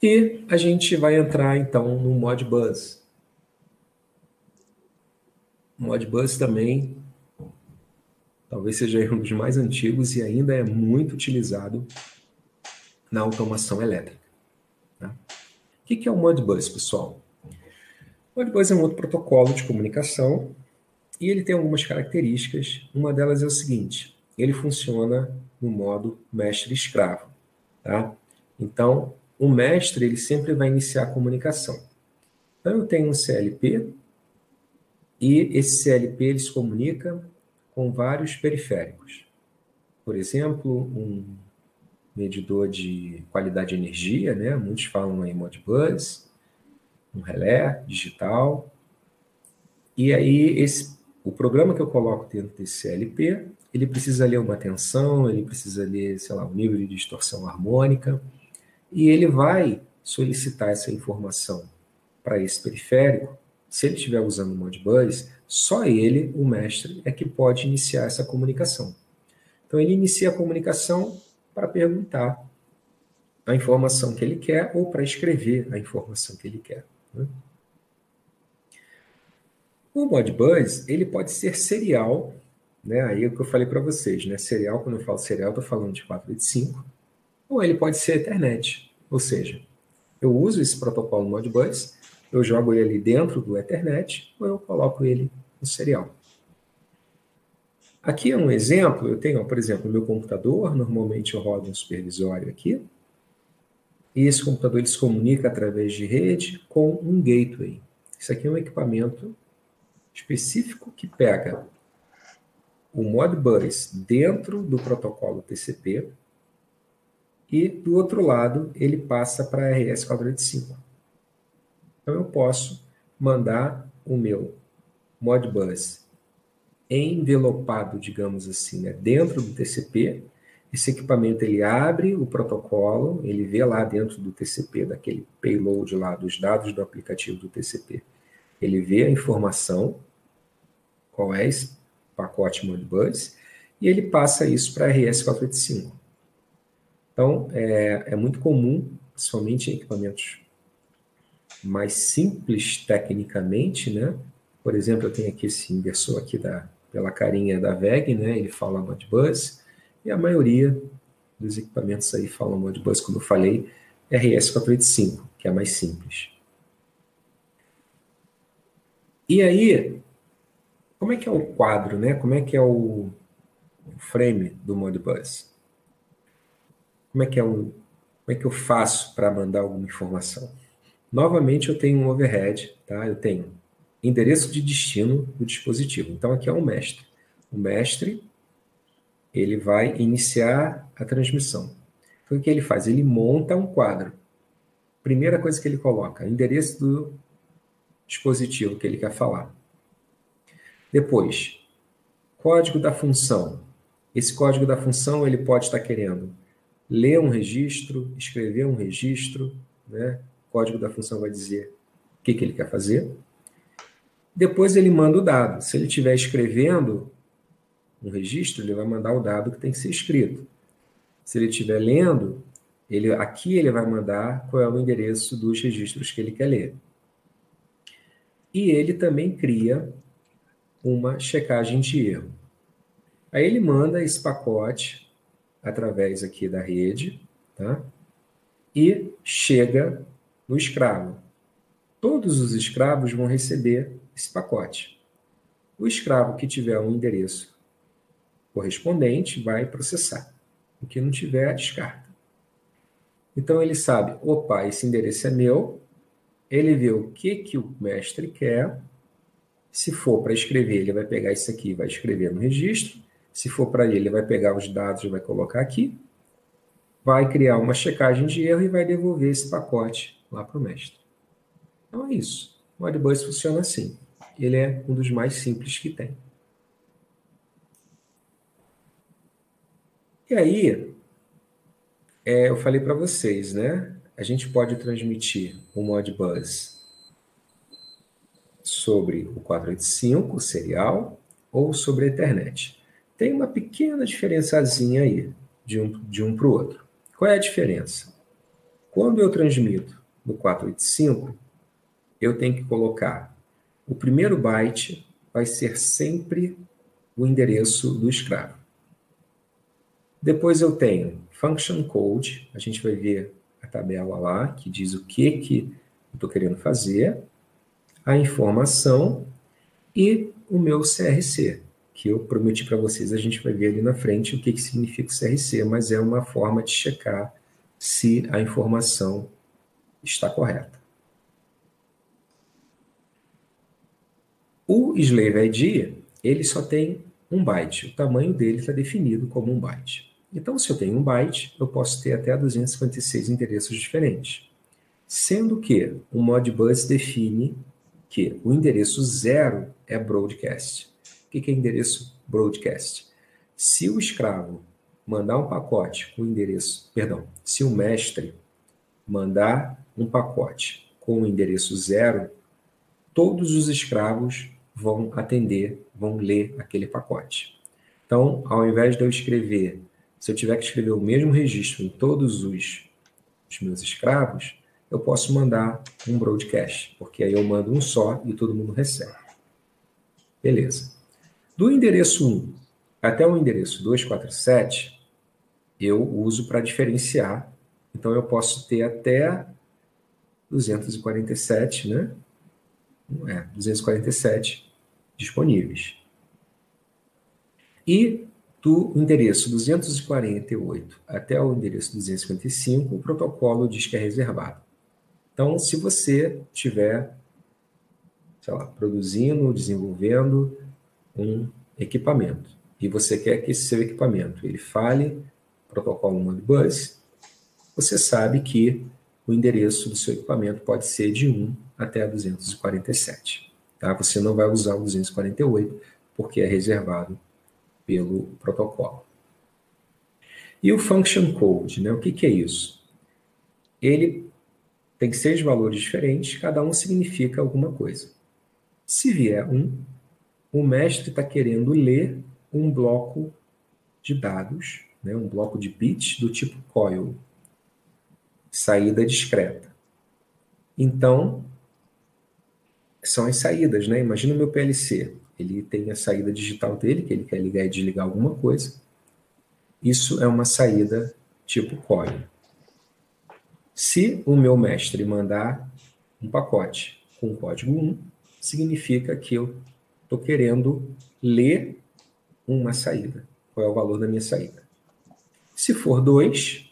E a gente vai entrar, então, no Modbus. O Modbus também, talvez seja um dos mais antigos e ainda é muito utilizado na automação elétrica. Tá? O que é o Modbus, pessoal? O Modbus é um outro protocolo de comunicação e ele tem algumas características. Uma delas é o seguinte: ele funciona no modo mestre-escravo. Tá? Então, o mestre ele sempre vai iniciar a comunicação. Então, eu tenho um CLP e esse CLP ele se comunica com vários periféricos. Por exemplo, um medidor de qualidade de energia, né? Muitos falam em Modbus, um relé digital. E aí, o programa que eu coloco dentro desse CLP, ele precisa ler uma tensão, ele precisa ler, sei lá, o nível de distorção harmônica, e ele vai solicitar essa informação para esse periférico. Se ele estiver usando o Modbus, só ele, o mestre, é que pode iniciar essa comunicação. Então, ele inicia a comunicação para perguntar a informação que ele quer ou para escrever a informação que ele quer. Né? O Modbus, ele pode ser serial, né? Aí é o que eu falei para vocês, né? Serial, quando eu falo serial, eu estou falando de 485, ou ele pode ser Ethernet, ou seja, eu uso esse protocolo Modbus, eu jogo ele dentro do Ethernet, ou eu coloco ele no serial. Aqui é um exemplo, eu tenho, por exemplo, no meu computador, normalmente eu rodo um supervisório aqui, e esse computador ele se comunica através de rede com um gateway. Isso aqui é um equipamento específico que pega o Modbus dentro do protocolo TCP e, do outro lado, ele passa para a RS-485. Então, eu posso mandar o meu Modbus envelopado, digamos assim, né, dentro do TCP. Esse equipamento ele abre o protocolo, ele vê lá dentro do TCP, daquele payload lá, dos dados do aplicativo do TCP. Ele vê a informação, qual é esse pacote Modbus, e ele passa isso para a RS-485. Então, é muito comum, principalmente em equipamentos mais simples tecnicamente, né? Por exemplo, eu tenho aqui esse inversor aqui pela carinha da VEG, né? Ele fala Modbus, e a maioria dos equipamentos aí falam Modbus, como eu falei, RS-485, que é mais simples. E aí, como é que é o quadro, né? Como é que é o frame do Modbus? Como é que eu faço para mandar alguma informação? Novamente, eu tenho um overhead, tá? Eu tenho endereço de destino do dispositivo. Então, aqui é um mestre. O mestre, ele vai iniciar a transmissão. Então, o que ele faz? Ele monta um quadro. Primeira coisa que ele coloca, endereço do dispositivo que ele quer falar. Depois, código da função. Esse código da função, ele pode estar querendo ler um registro, escrever um registro, né? O código da função vai dizer o que ele quer fazer. Depois ele manda o dado. Se ele estiver escrevendo um registro, ele vai mandar o dado que tem que ser escrito. Se ele estiver lendo, aqui ele vai mandar qual é o endereço dos registros que ele quer ler. E ele também cria uma checagem de erro. Aí ele manda esse pacote através aqui da rede, tá? E chega no escravo. Todos os escravos vão receber esse pacote. O escravo que tiver um endereço correspondente vai processar. O que não tiver, descarta. Então ele sabe, opa, esse endereço é meu, ele vê o que o mestre quer. Se for para escrever, ele vai pegar isso aqui e vai escrever no registro. Se for para ele vai pegar os dados e vai colocar aqui. Vai criar uma checagem de erro e vai devolver esse pacote lá para o mestre. Então é isso. O Modbus funciona assim. Ele é um dos mais simples que tem. E aí, eu falei para vocês, né? A gente pode transmitir o Modbus sobre o 485, o serial, ou sobre a Ethernet. Tem uma pequena diferençazinha aí, de um para o outro. Qual é a diferença? Quando eu transmito no 485, eu tenho que colocar o primeiro byte vai ser sempre o endereço do escravo. Depois eu tenho function code, a gente vai ver a tabela lá, que diz o que eu estou querendo fazer, a informação e o meu CRC, que eu prometi para vocês, a gente vai ver ali na frente o que significa o CRC, mas é uma forma de checar se a informação está correta. O slave ID, ele só tem um byte, o tamanho dele está definido como um byte. Então, se eu tenho um byte, eu posso ter até 256 endereços diferentes. Sendo que o Modbus define que o endereço 0 é broadcast. O que é endereço broadcast? Se o escravo mandar um pacote com o endereço, perdão, se o mestre mandar um pacote com o endereço 0, todos os escravos vão atender, vão ler aquele pacote. Então, ao invés de eu escrever, se eu tiver que escrever o mesmo registro em todos os meus escravos, eu posso mandar um broadcast, porque aí eu mando um só e todo mundo recebe. Beleza. Do endereço 1 até o endereço 247, eu uso para diferenciar. Então, eu posso ter até 247, né? 247 disponíveis. E do endereço 248 até o endereço 255, o protocolo diz que é reservado. Então, se você estiver, sei lá, produzindo, desenvolvendo um equipamento e você quer que esse seu equipamento ele fale protocolo Modbus, você sabe que o endereço do seu equipamento pode ser de 1 até 247. Tá? Você não vai usar o 248 porque é reservado pelo protocolo. E o function code, né? O que é isso? Ele tem 6 valores diferentes, cada um significa alguma coisa. Se vier 1, o mestre está querendo ler um bloco de dados, né? Um bloco de bits do tipo coil, saída discreta. Então, são as saídas, né? Imagina o meu PLC. Ele tem a saída digital dele, que ele quer ligar e desligar alguma coisa. Isso é uma saída tipo coil. Se o meu mestre mandar um pacote com código 1, significa que eu estou querendo ler uma saída. Qual é o valor da minha saída? Se for 2,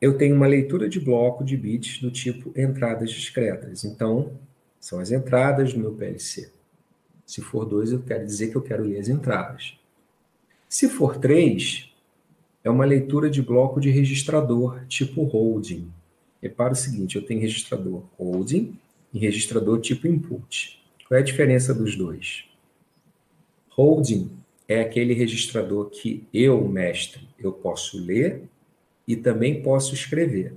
eu tenho uma leitura de bloco de bits do tipo entradas discretas. Então, são as entradas do meu PLC. Se for 2, eu quero dizer que eu quero ler as entradas. Se for 3, é uma leitura de bloco de registrador, tipo holding. Repara o seguinte, eu tenho registrador holding e registrador tipo input. Qual é a diferença dos dois? Holding é aquele registrador que eu, mestre, eu posso ler e também posso escrever.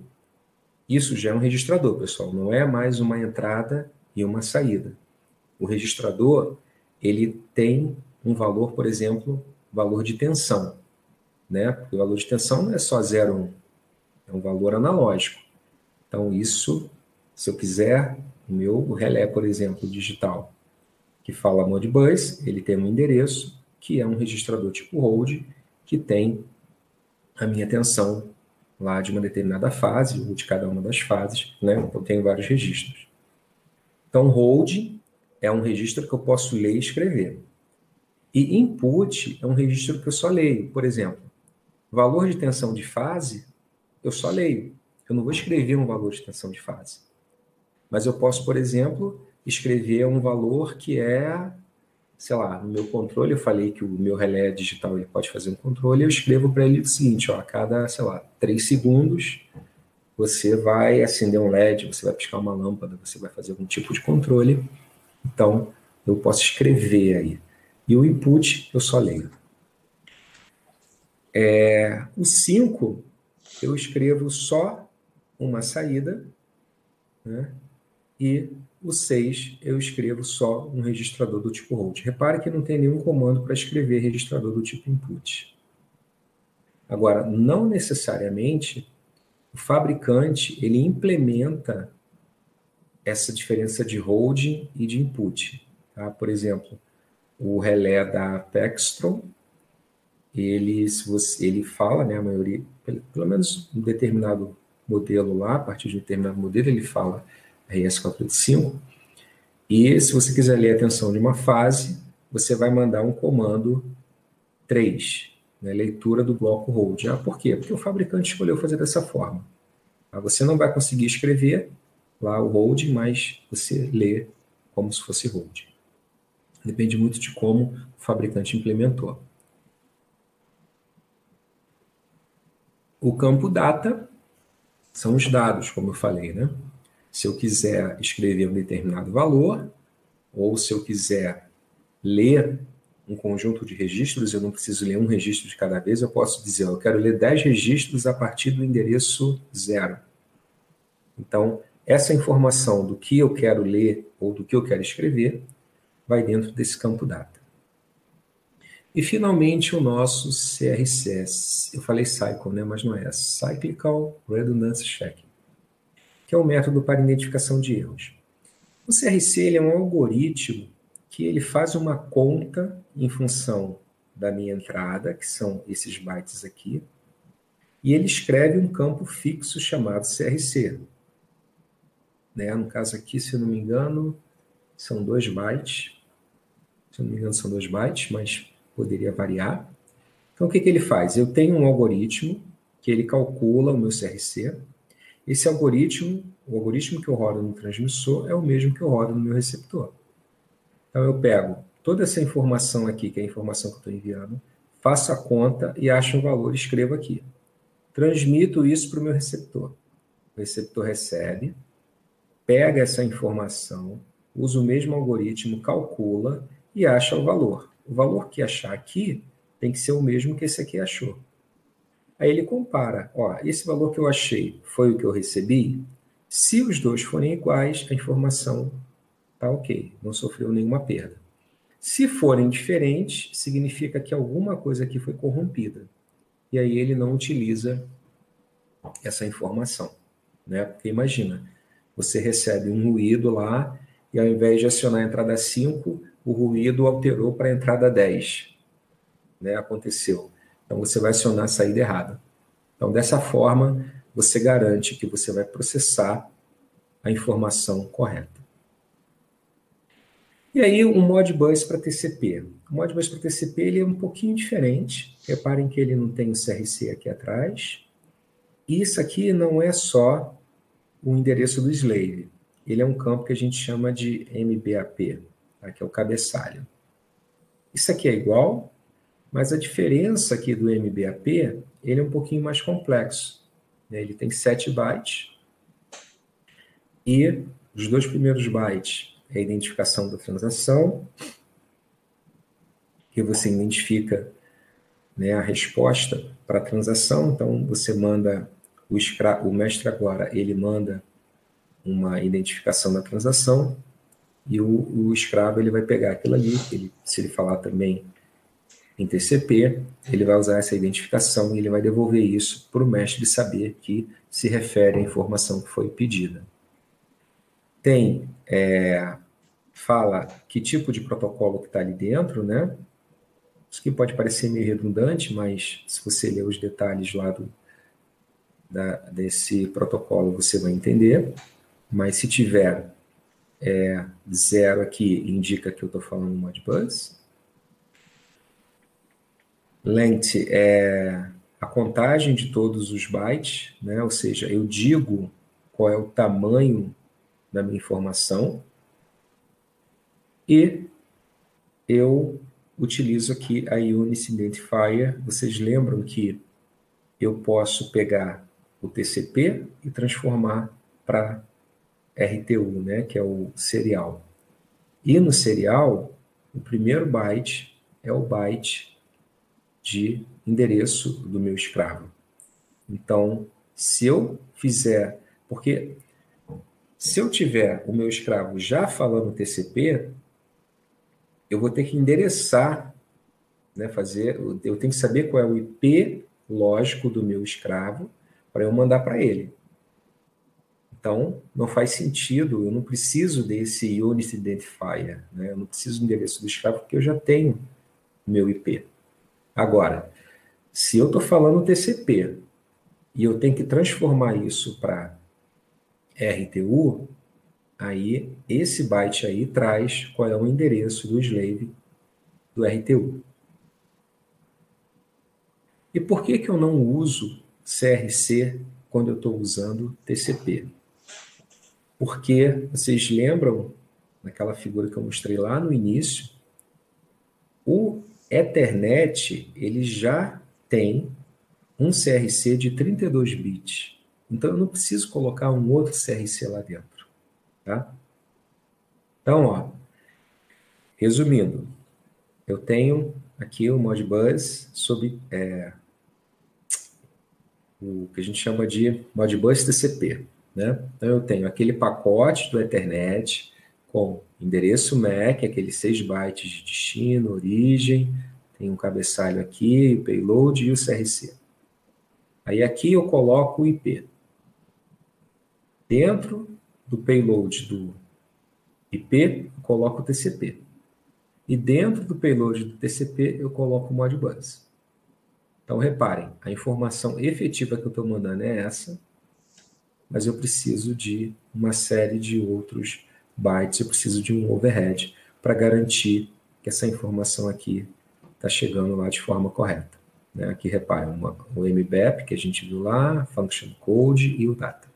Isso já é um registrador, pessoal, não é mais uma entrada e uma saída. O registrador, ele tem um valor, por exemplo, valor de tensão, né? Porque o valor de tensão não é só 0 ou 1, é um valor analógico. Então, isso, se eu quiser, o meu relé, por exemplo, digital, que fala Modbus, ele tem um endereço, que é um registrador tipo hold, que tem a minha tensão lá de uma determinada fase, ou de cada uma das fases, né? Então, tem vários registros. Então, hold é um registro que eu posso ler e escrever. E input é um registro que eu só leio. Por exemplo, valor de tensão de fase, eu só leio. Eu não vou escrever um valor de tensão de fase. Mas eu posso, por exemplo, escrever um valor que é, sei lá, no meu controle, eu falei que o meu relé digital ele pode fazer um controle, eu escrevo para ele o seguinte, ó, a cada, sei lá, 3 segundos, você vai acender um LED, você vai piscar uma lâmpada, você vai fazer algum tipo de controle. Então, eu posso escrever aí. E o input, eu só leio. O 5, eu escrevo só uma saída, né? E o 6, eu escrevo só um registrador do tipo hold. Repare que não tem nenhum comando para escrever registrador do tipo input. Agora, não necessariamente o fabricante ele implementa essa diferença de holding e de input. Tá? Por exemplo, o relé da Pextron, ele fala, né, a maioria, pelo menos um determinado modelo lá, a partir de um determinado modelo, ele fala RS485, e se você quiser ler a tensão de uma fase, você vai mandar um comando 3, né, leitura do bloco hold. Por quê? Porque o fabricante escolheu fazer dessa forma. Você não vai conseguir escrever lá o hold, mas você lê como se fosse hold. Depende muito de como o fabricante implementou. O campo data são os dados, como eu falei, né? Se eu quiser escrever um determinado valor, ou se eu quiser ler um conjunto de registros, eu não preciso ler um registro de cada vez, eu posso dizer, eu quero ler 10 registros a partir do endereço 0. Então, essa informação do que eu quero ler ou do que eu quero escrever vai dentro desse campo data. E, finalmente, o nosso CRCS. Eu falei cycle, né? Mas não é. Cyclical Redundancy Checking, que é um método para identificação de erros. O CRC ele é um algoritmo que ele faz uma conta em função da minha entrada, que são esses bytes aqui, e ele escreve um campo fixo chamado CRC. Né? No caso aqui, se eu não me engano, são 2 bytes. Se eu não me engano, são 2 bytes, mas poderia variar. Então, o que ele faz? Eu tenho um algoritmo que ele calcula o meu CRC. Esse algoritmo, o algoritmo que eu rodo no transmissor, é o mesmo que eu rodo no meu receptor. Então, eu pego toda essa informação aqui, que é a informação que eu estou enviando, faço a conta e acho um valor e escrevo aqui. Transmito isso para o meu receptor. O receptor recebe, pega essa informação, usa o mesmo algoritmo, calcula e acha o valor. O valor que achar aqui tem que ser o mesmo que esse aqui achou. Aí ele compara, ó, esse valor que eu achei foi o que eu recebi? Se os dois forem iguais, a informação está ok, não sofreu nenhuma perda. Se forem diferentes, significa que alguma coisa aqui foi corrompida. E aí ele não utiliza essa informação. Né? Porque imagina, você recebe um ruído lá e ao invés de acionar a entrada 5, o ruído alterou para a entrada 10. Né? Aconteceu. Então você vai acionar a saída errada. Então dessa forma, você garante que você vai processar a informação correta. E aí o Modbus para TCP. O Modbus para TCP ele é um pouquinho diferente. Reparem que ele não tem o CRC aqui atrás. E isso aqui não é só o endereço do slave. Ele é um campo que a gente chama de MBAP, tá? Que é o cabeçalho. Isso aqui é igual, mas a diferença aqui do MBAP, ele é um pouquinho mais complexo. Ele tem 7 bytes e os 2 primeiros bytes é a identificação da transação, que você identifica, né, a resposta para a transação. Então, você manda o mestre agora, ele manda uma identificação da transação e o escravo ele vai pegar aquilo ali, se ele falar também em TCP, ele vai usar essa identificação e ele vai devolver isso para o mestre saber que se refere à informação que foi pedida. Tem, fala que tipo de protocolo que está ali dentro, né? Isso aqui pode parecer meio redundante, mas se você ler os detalhes lá desse protocolo, você vai entender. Mas se tiver 0 aqui, indica que eu estou falando Modbus. Length é a contagem de todos os bytes, né? Ou seja, eu digo qual é o tamanho da minha informação e eu utilizo aqui a Unice Identifier. Vocês lembram que eu posso pegar o TCP e transformar para RTU, né? Que é o serial. E no serial, o primeiro byte é o byte de endereço do meu escravo. Então, se eu fizer... Porque se eu tiver o meu escravo já falando TCP, eu vou ter que endereçar, né, eu tenho que saber qual é o IP lógico do meu escravo, para eu mandar para ele. Então, não faz sentido, eu não preciso desse Unit Identifier, né? Eu não preciso do endereço do escravo, porque eu já tenho meu IP. Agora, se eu estou falando TCP e eu tenho que transformar isso para RTU, aí esse byte aí traz qual é o endereço do slave do RTU. E por que que eu não uso CRC quando eu estou usando TCP? Porque vocês lembram daquela figura que eu mostrei lá no início? O Ethernet ele já tem um CRC de 32 bits. Então eu não preciso colocar um outro CRC lá dentro, tá? Então, ó, resumindo, eu tenho aqui o Modbus sobre o que a gente chama de Modbus TCP, né? Então eu tenho aquele pacote do Ethernet com endereço MAC, aqueles 6 bytes de destino, origem, tem um cabeçalho aqui, o payload e o CRC. Aí aqui eu coloco o IP. Dentro do payload do IP, eu coloco o TCP. E dentro do payload do TCP, eu coloco o Modbus. Então, reparem, a informação efetiva que eu estou mandando é essa, mas eu preciso de uma série de outros bytes, eu preciso de um overhead para garantir que essa informação aqui está chegando lá de forma correta. Né? Aqui, reparem, o MBAP, que a gente viu lá, Function Code e o Data.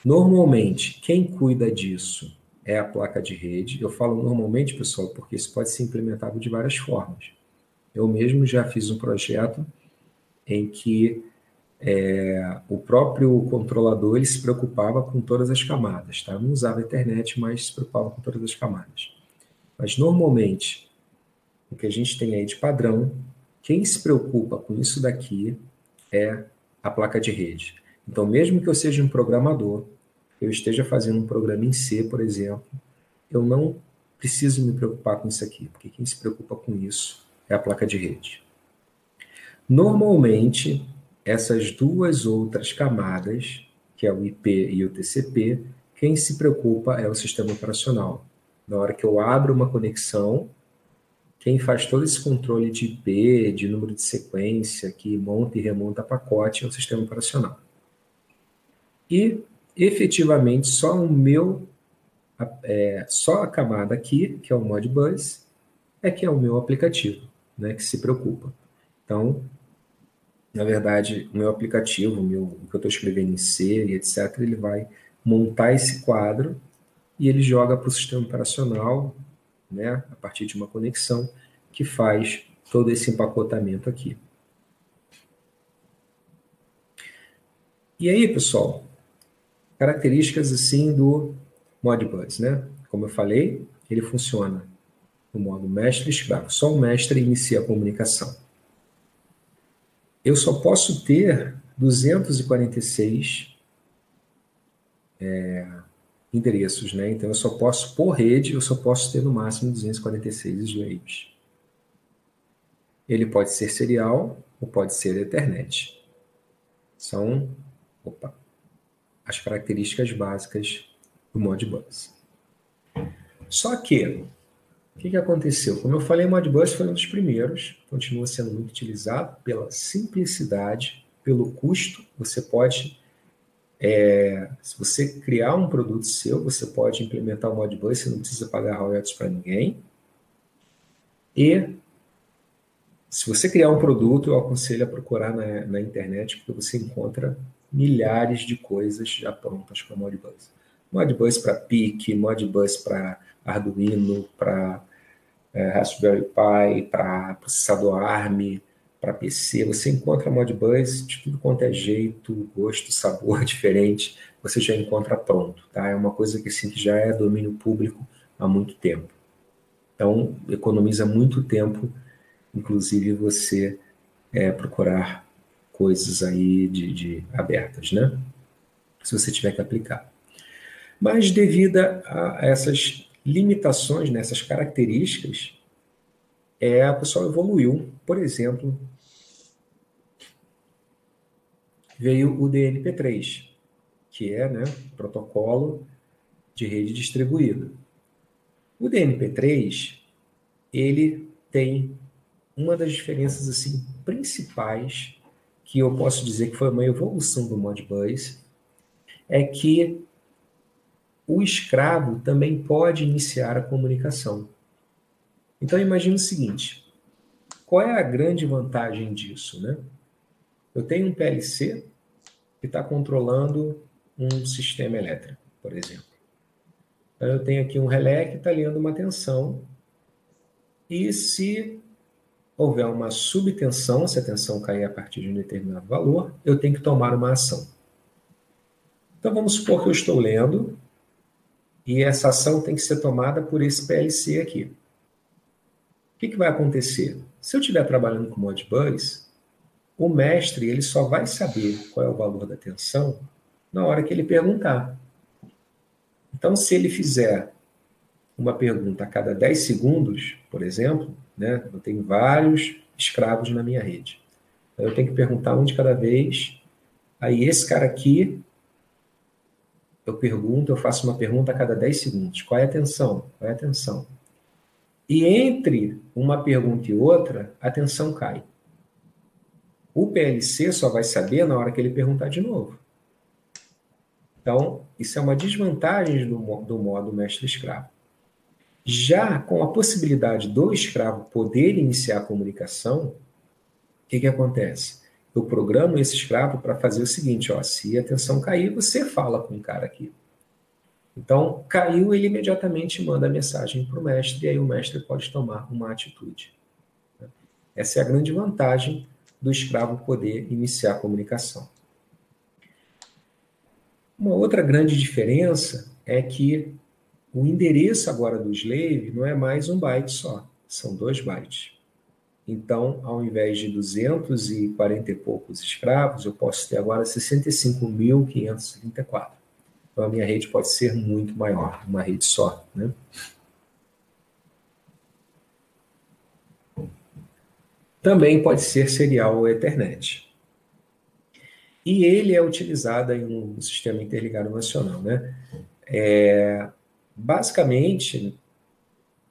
Normalmente, quem cuida disso é a placa de rede. Eu falo normalmente, pessoal, porque isso pode ser implementado de várias formas. Eu mesmo já fiz um projeto em que o próprio controlador ele se preocupava com todas as camadas. Tá? Não usava a internet, mas se preocupava com todas as camadas. Mas, normalmente, o que a gente tem aí de padrão, quem se preocupa com isso daqui é a placa de rede. Então, mesmo que eu seja um programador, eu esteja fazendo um programa em C, por exemplo, eu não preciso me preocupar com isso aqui, porque quem se preocupa com isso é a placa de rede. Normalmente, essas duas outras camadas, que é o IP e o TCP, quem se preocupa é o sistema operacional. Na hora que eu abro uma conexão, quem faz todo esse controle de IP, de número de sequência, que monta e remonta pacote, é o sistema operacional. E, efetivamente, só a camada aqui, que é o Modbus, é que é o meu aplicativo, né, que se preocupa. Então, na verdade, o meu aplicativo, o que eu estou escrevendo em C e etc., ele vai montar esse quadro e ele joga para o sistema operacional, né, a partir de uma conexão que faz todo esse empacotamento aqui. E aí, pessoal, características assim do Modbus, né? Como eu falei, ele funciona no modo mestre-escravo. Só o mestre inicia a comunicação. Eu só posso ter 246 endereços, né? Então, eu só posso, por rede, eu só posso ter no máximo 246 slaves. Ele pode ser serial ou pode ser Ethernet. São as características básicas do Modbus. Só que, o que aconteceu? Como eu falei, o Modbus foi um dos primeiros, continua sendo muito utilizado pela simplicidade, pelo custo. Você pode, se você criar um produto seu, você pode implementar o Modbus, você não precisa pagar royalties para ninguém. E se você criar um produto, eu aconselho a procurar na internet, porque você encontra milhares de coisas já prontas com o Modbus. Modbus para PIC, Modbus para Arduino, para Raspberry Pi, para processador ARM, para PC. Você encontra Modbus de tudo quanto é jeito, gosto, sabor diferente, você já encontra pronto. Tá? É uma coisa que, assim, que já é domínio público há muito tempo. Então, economiza muito tempo, inclusive você procurar coisas aí de abertas, né? Se você tiver que aplicar. Mas devido a essas limitações, nessas características, a pessoa evoluiu. Por exemplo, veio o DNP3, que é, né, protocolo de rede distribuída. O DNP3, ele tem uma das diferenças assim principais que eu posso dizer que foi uma evolução do Modbus, é que o escravo também pode iniciar a comunicação. Então imagine o seguinte, qual é a grande vantagem disso, né? Eu tenho um PLC que está controlando um sistema elétrico, por exemplo. Então eu tenho aqui um relé que está lendo uma tensão e se houver uma subtensão, se a tensão cair a partir de um determinado valor, eu tenho que tomar uma ação. Então vamos supor que eu estou lendo e essa ação tem que ser tomada por esse PLC aqui. O que vai acontecer? Se eu estiver trabalhando com Modbus, o mestre ele só vai saber qual é o valor da tensão na hora que ele perguntar. Então, se ele fizer uma pergunta a cada 10 segundos, por exemplo, né, eu tenho vários escravos na minha rede. Então, eu tenho que perguntar um de cada vez. Aí, esse cara aqui, eu faço uma pergunta a cada 10 segundos. Qual é a tensão? Qual é a tensão? E entre uma pergunta e outra, a tensão cai. O PLC só vai saber na hora que ele perguntar de novo. Então, isso é uma desvantagem do modo mestre-escravo. Já com a possibilidade do escravo poder iniciar a comunicação, o que acontece? Eu programo esse escravo para fazer o seguinte, ó, se a tensão cair, você fala com o cara aqui. Então, caiu, ele imediatamente manda a mensagem para o mestre, e aí o mestre pode tomar uma atitude. Essa é a grande vantagem do escravo poder iniciar a comunicação. Uma outra grande diferença é que o endereço agora do slave não é mais um byte só, são 2 bytes. Então, ao invés de 240 e poucos escravos, eu posso ter agora 65.534. Então, a minha rede pode ser muito maior, uma rede só, né? Também pode ser serial ou Ethernet. E ele é utilizado em um sistema interligado nacional, né? Basicamente,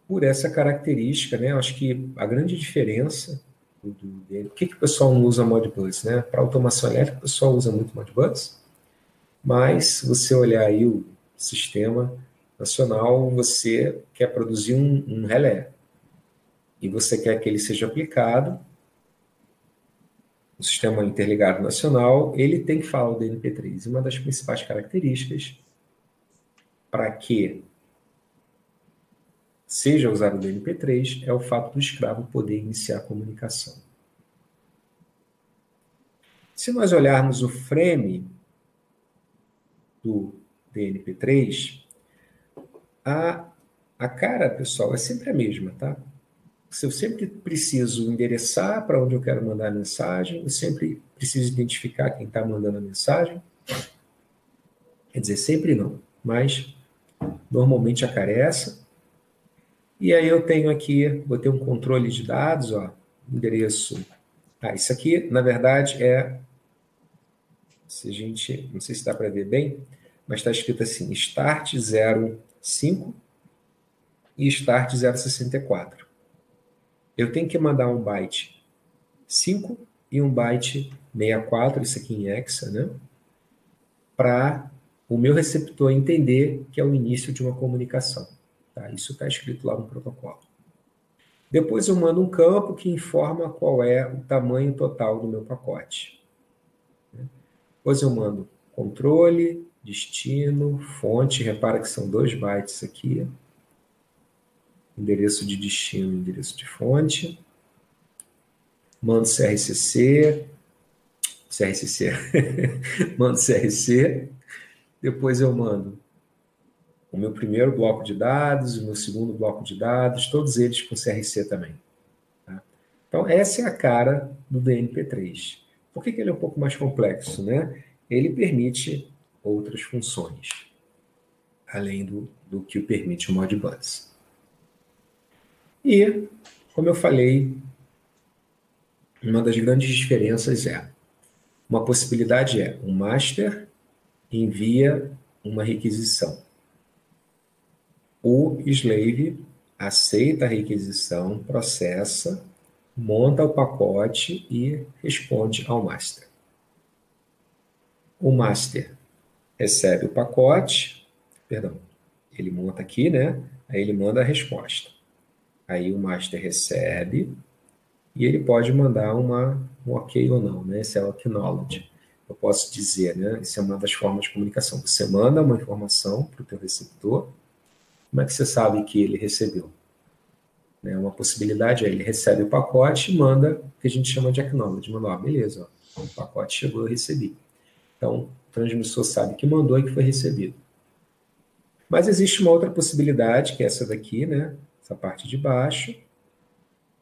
por essa característica, né? Eu acho que a grande diferença dele, por que o pessoal não usa Modbus, né? Para automação elétrica, o pessoal usa muito Modbus, mas se você olhar aí o sistema nacional, você quer produzir um relé e você quer que ele seja aplicado no sistema interligado nacional, ele tem que falar o DNP3. E uma das principais características para que seja usado o DNP3 é o fato do escravo poder iniciar a comunicação. Se nós olharmos o frame do DNP3, a cara, pessoal, é sempre a mesma, tá? Se eu sempre preciso endereçar para onde eu quero mandar a mensagem, eu sempre preciso identificar quem está mandando a mensagem. Quer dizer, sempre não, mas normalmente a cara é essa. E aí eu tenho aqui, vou ter um controle de dados, ó, endereço. Isso aqui, na verdade, se a gente, não sei se dá para ver bem, mas está escrito assim, start 05 e start 064. Eu tenho que mandar um byte 5 e um byte 64, isso aqui em hexa, né? Para o meu receptor entender que é o início de uma comunicação. Tá? Isso está escrito lá no protocolo. Depois eu mando um campo que informa qual é o tamanho total do meu pacote. Depois eu mando controle, destino, fonte, repara que são 2 bytes aqui. Endereço de destino, endereço de fonte. Mando CRCC, mando CRC, depois eu mando o meu primeiro bloco de dados, o meu segundo bloco de dados, todos eles com CRC também. Tá? Então, essa é a cara do DNP3. Por que ele é um pouco mais complexo, né? Ele permite outras funções, além do que permite o Modbus. E, como eu falei, uma das grandes diferenças é Uma possibilidade é um master envia uma requisição. O slave aceita a requisição, processa, monta o pacote e responde ao master. O master recebe o pacote, perdão, ele monta aqui, né? Aí ele manda a resposta. Aí o master recebe e ele pode mandar um ok ou não, né? Esse é o acknowledge. Eu posso dizer, né? Isso é uma das formas de comunicação. Você manda uma informação para o teu receptor. Como é que você sabe que ele recebeu? Né? Uma possibilidade é ele recebe o pacote e manda o que a gente chama de acknowledge. Manda, beleza, ó, o pacote chegou, eu recebi. Então, o transmissor sabe que mandou e que foi recebido. Mas existe uma outra possibilidade, que é essa daqui, né? Essa parte de baixo,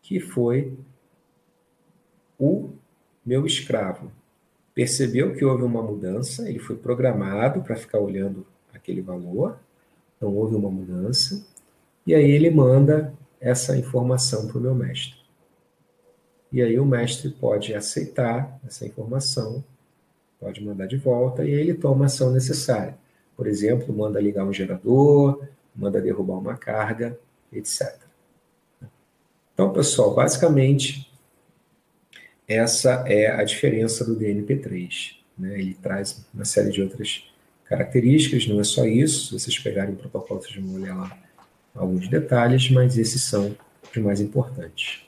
que foi o meu escravo. Percebeu que houve uma mudança, ele foi programado para ficar olhando aquele valor, então houve uma mudança, e aí ele manda essa informação para o meu mestre. E aí o mestre pode aceitar essa informação, pode mandar de volta, e aí ele toma a ação necessária. Por exemplo, manda ligar um gerador, manda derrubar uma carga, etc. Então, pessoal, basicamente, essa é a diferença do DNP3. Né? Ele traz uma série de outras características, não é só isso. Se vocês pegarem o protocolo, vocês vão olhar lá alguns detalhes, mas esses são os mais importantes.